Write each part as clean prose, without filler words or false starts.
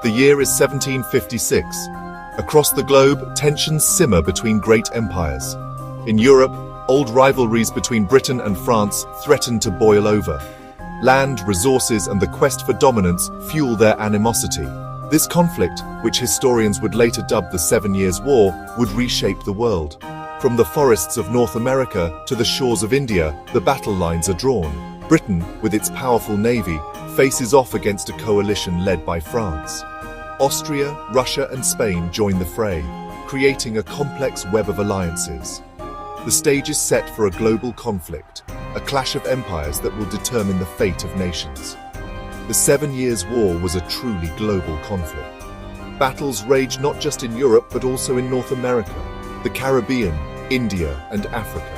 The year is 1756. Across the globe, tensions simmer between great empires. In Europe, old rivalries between Britain and France threaten to boil over. Land, resources, and the quest for dominance fuel their animosity. This conflict, which historians would later dub the 7 Years' War, would reshape the world. From the forests of North America to the shores of India, the battle lines are drawn. Britain, with its powerful navy, faces off against a coalition led by France. Austria, Russia, and Spain join the fray, creating a complex web of alliances. The stage is set for a global conflict, a clash of empires that will determine the fate of nations. The 7 Years' War was a truly global conflict. Battles raged not just in Europe but also in North America, the Caribbean, India, and Africa.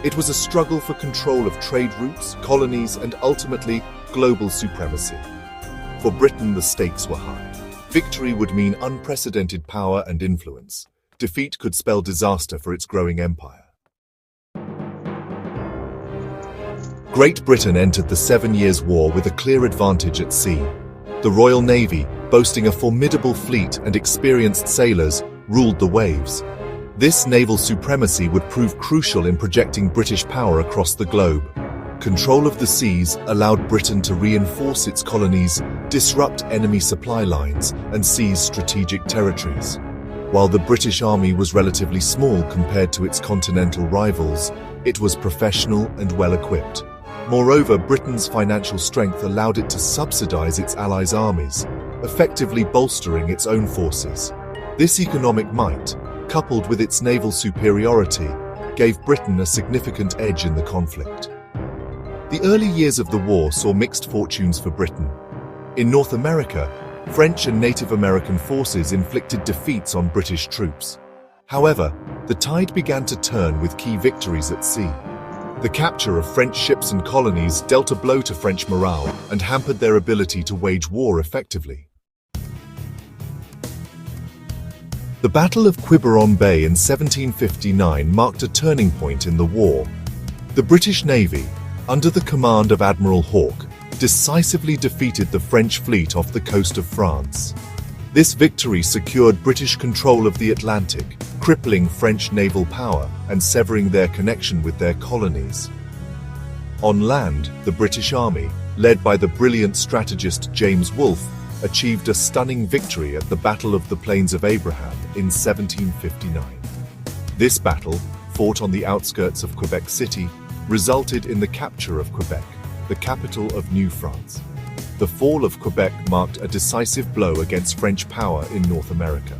It was a struggle for control of trade routes, colonies, and ultimately, global supremacy. For Britain, the stakes were high. Victory would mean unprecedented power and influence. Defeat could spell disaster for its growing empire. Great Britain entered the 7 Years' War with a clear advantage at sea. The Royal Navy, boasting a formidable fleet and experienced sailors, ruled the waves. This naval supremacy would prove crucial in projecting British power across the globe. Control of the seas allowed Britain to reinforce its colonies, disrupt enemy supply lines, and seize strategic territories. While the British Army was relatively small compared to its continental rivals, it was professional and well-equipped. Moreover, Britain's financial strength allowed it to subsidize its allies' armies, effectively bolstering its own forces. This economic might, coupled with its naval superiority, gave Britain a significant edge in the conflict. The early years of the war saw mixed fortunes for Britain. In North America, French and Native American forces inflicted defeats on British troops. However, the tide began to turn with key victories at sea. The capture of French ships and colonies dealt a blow to French morale and hampered their ability to wage war effectively. The Battle of Quiberon Bay in 1759 marked a turning point in the war. The British Navy, under the command of Admiral Hawke, decisively defeated the French fleet off the coast of France. This victory secured British control of the Atlantic, crippling French naval power and severing their connection with their colonies. On land, the British Army, led by the brilliant strategist James Wolfe, achieved a stunning victory at the Battle of the Plains of Abraham in 1759. This battle, fought on the outskirts of Quebec City, resulted in the capture of Quebec, the capital of New France. The fall of Quebec marked a decisive blow against French power in North America.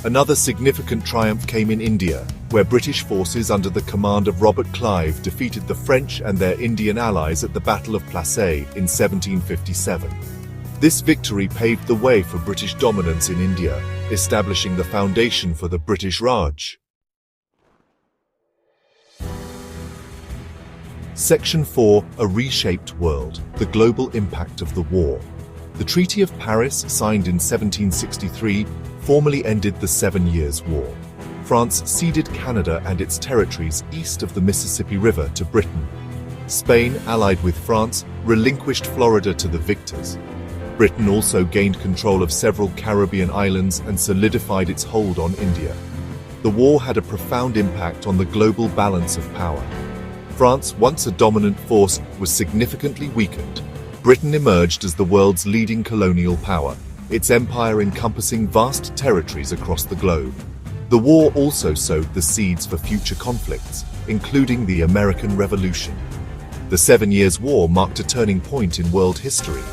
Another significant triumph came in India, where British forces under the command of Robert Clive defeated the French and their Indian allies at the Battle of Plassey in 1757. This victory paved the way for British dominance in India, establishing the foundation for the British Raj. Section 4: A Reshaped World, the Global Impact of the War. The Treaty of Paris, signed in 1763, formally ended the 7 Years' War. France ceded Canada and its territories east of the Mississippi River to Britain. Spain, allied with France, relinquished Florida to the victors. Britain also gained control of several Caribbean islands and solidified its hold on India. The war had a profound impact on the global balance of power. France, once a dominant force, was significantly weakened. Britain emerged as the world's leading colonial power, its empire encompassing vast territories across the globe. The war also sowed the seeds for future conflicts, including the American Revolution. The 7 Years' War marked a turning point in world history.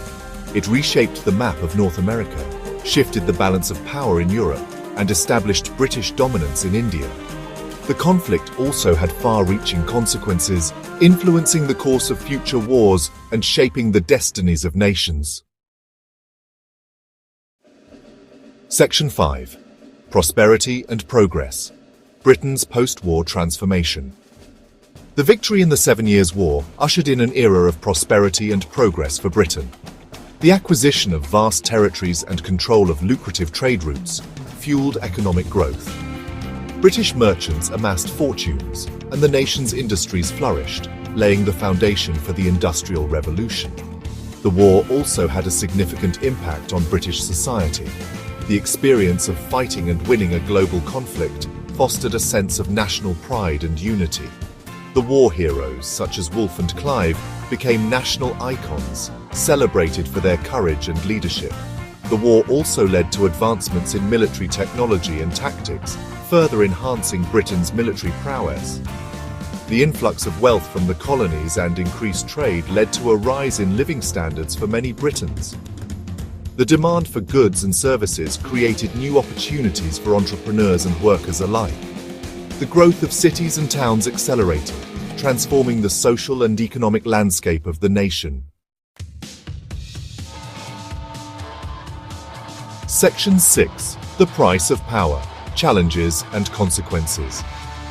It reshaped the map of North America, shifted the balance of power in Europe, and established British dominance in India. The conflict also had far-reaching consequences, influencing the course of future wars and shaping the destinies of nations. Section 5: Prosperity and Progress. Britain's post-war transformation. The victory in the 7 Years' War ushered in an era of prosperity and progress for Britain. The acquisition of vast territories and control of lucrative trade routes fueled economic growth. British merchants amassed fortunes, and the nation's industries flourished, laying the foundation for the Industrial Revolution. The war also had a significant impact on British society. The experience of fighting and winning a global conflict fostered a sense of national pride and unity. The war heroes, such as Wolfe and Clive, became national icons, celebrated for their courage and leadership. The war also led to advancements in military technology and tactics, further enhancing Britain's military prowess. The influx of wealth from the colonies and increased trade led to a rise in living standards for many Britons. The demand for goods and services created new opportunities for entrepreneurs and workers alike. The growth of cities and towns accelerated, transforming the social and economic landscape of the nation. Section 6. The price of power, challenges and consequences.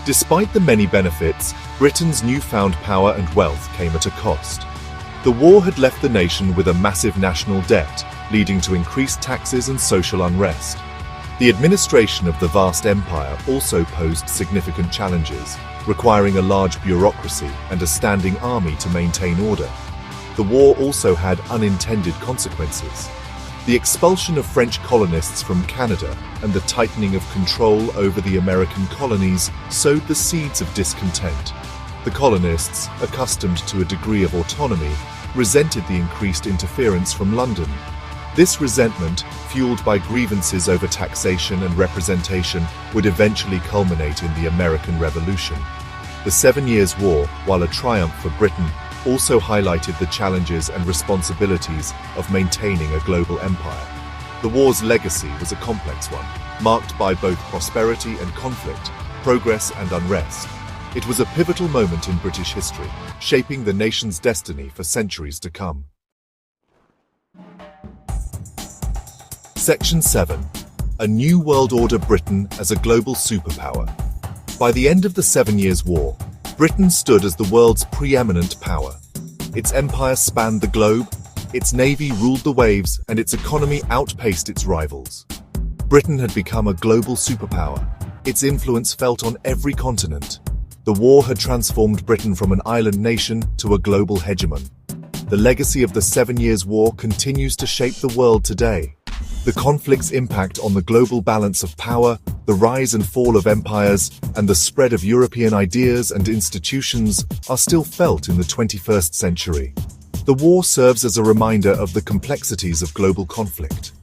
Despite the many benefits, Britain's newfound power and wealth came at a cost. The war had left the nation with a massive national debt, leading to increased taxes and social unrest. The administration of the vast empire also posed significant challenges, requiring a large bureaucracy and a standing army to maintain order. The war also had unintended consequences. The expulsion of French colonists from Canada and the tightening of control over the American colonies sowed the seeds of discontent. The colonists, accustomed to a degree of autonomy, resented the increased interference from London. This resentment, fueled by grievances over taxation and representation, would eventually culminate in the American Revolution. The 7 Years' War, while a triumph for Britain, also highlighted the challenges and responsibilities of maintaining a global empire. The war's legacy was a complex one, marked by both prosperity and conflict, progress and unrest. It was a pivotal moment in British history, shaping the nation's destiny for centuries to come. Section 7. A New World Order: Britain as a Global Superpower. By the end of the 7 Years' War, Britain stood as the world's preeminent power. Its empire spanned the globe, its navy ruled the waves, and its economy outpaced its rivals. Britain had become a global superpower, its influence felt on every continent. The war had transformed Britain from an island nation to a global hegemon. The legacy of the 7 Years' War continues to shape the world today. The conflict's impact on the global balance of power, the rise and fall of empires, and the spread of European ideas and institutions are still felt in the 21st century. The war serves as a reminder of the complexities of global conflict,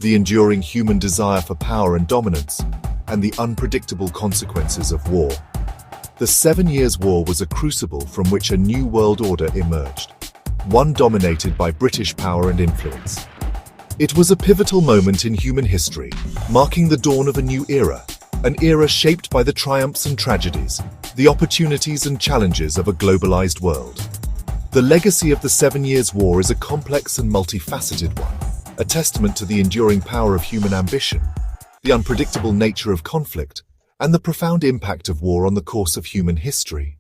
the enduring human desire for power and dominance, and the unpredictable consequences of war. The 7 Years' War was a crucible from which a new world order emerged, one dominated by British power and influence. It was a pivotal moment in human history, marking the dawn of a new era, an era shaped by the triumphs and tragedies, the opportunities and challenges of a globalized world. The legacy of the 7 Years' War is a complex and multifaceted one, a testament to the enduring power of human ambition, the unpredictable nature of conflict, and the profound impact of war on the course of human history.